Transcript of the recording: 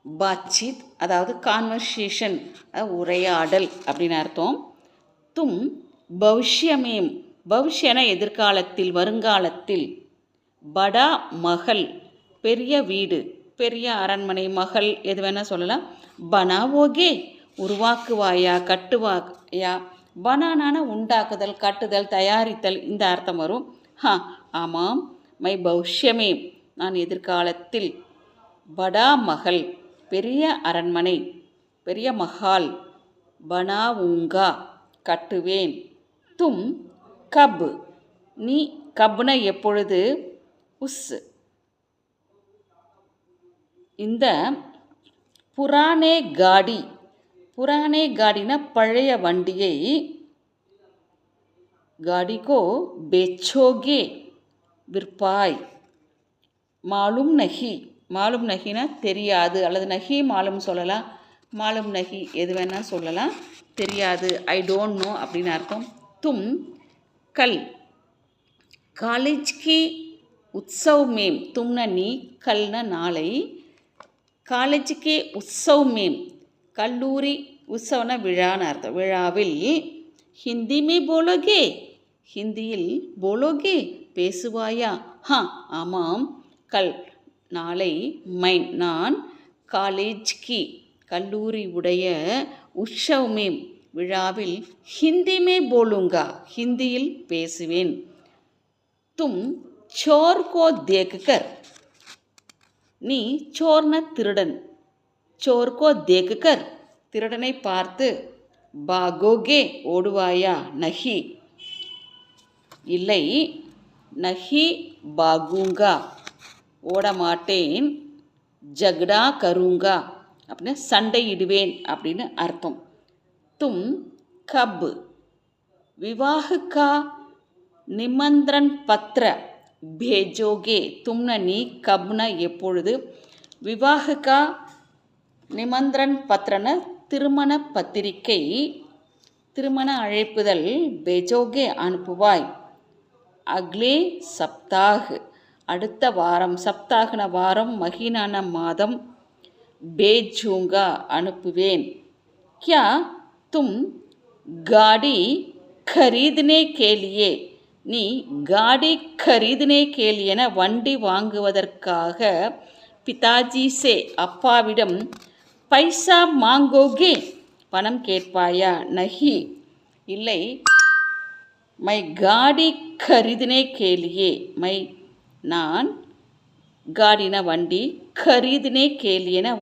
பாட்சித் அதாவது கான்வர்சேஷன், உரையாடல் அப்படின்னு அர்த்தம். தும் பவிஷ்யமேம், பவிஷ்யன எதிர்காலத்தில், வருங்காலத்தில். படா மகள் பெரிய வீடு, பெரிய அரண்மனை, மகள் எது வேணால் சொல்லலாம். பனாவோகே உருவாக்குவாயா, கட்டுவாயா. பனானான உண்டாக்குதல், கட்டுதல், தயாரித்தல், இந்த அர்த்தம் வரும். ஆமாம். மை பவிஷ்யமே நான் எதிர்காலத்தில். படா மகள் பெரிய அரண்மனை, பெரிய மஹால். பனாவுங்கா கட்டுவேன். தும் கப் நீ, கப்ன எப்பொழுது, உஸ். இந்த புராணே காடி, புராணே காடினா பழைய வண்டியை, காடிக்கோ பெச்சோகே விற்பாய். மாலும் நகி, மாலும் நகினா தெரியாது, அல்லது நகி மாலும் சொல்லலாம். மாலும் நகி எது வேணால் சொல்லலாம். தெரியாது, ஐ டோன்ட் நோ அப்படின்னு அர்த்தம். தும் கல் காலேஜ்கி உற்சவ் மேம், தும்னா நீ, கல்னா நாளை. காலேஜ்கே உற்சவ் மேம் கல்லூரி, உற்சவனா விழான்னு அர்த்தம், விழாவில். ஹிந்தி மே போலோகே, ஹிந்தியில் போலோகே பேசுவாயா. ஆமாம். கல் நாளை, மைன் நான், காலேஜ்கி கல்லூரி உடைய, உற்சவ் மேம் விழாவில், ஹிந்தி மே போலுங்கா ஹிந்தியில் பேசுவேன். தும் சோர் கோ தேக்கர், நீ சோர்ன திருடன், சோர் கோ தேக்கர் திருடனை பார்த்து, பாகோகே ஓடுவாயா. நஹி இல்லை, நஹி பாகுங்கா ஓடமாட்டேன். ஜக்டா கருங்கா அப்படின்னு சண்டையிடுவேன் அப்படின்னு அர்த்தம். தும் கப் விவாஹுக்கா நிமந்திரன் பத்ர பேஜோகே, தும்ன நீ, கப்னா எப்பொழுது, விவாஹுக்கா நிமந்திரன் பத்ரன திருமண பத்திரிகை, திருமண அழைப்புதல், பேஜோகே அனுப்புவாய். அக்லே சப்தாக் அடுத்த வாரம், சப்தாகன வாரம், மஹீனான மாதம், பேஜூங்கா அனுப்புவேன். கியா தும் காடி खरीदने के लिए, நீ காடி खरीदने के लिए வண்டி வாங்குவதற்காக, பிதாஜி சே அப்பாவிடம், பைசா மாங்கோகே பணம் கேட்பாயா. நஹி இல்லை, மை காடி खरीदने के लिए மை நான், காடின வண்டி, खरीदने के लिए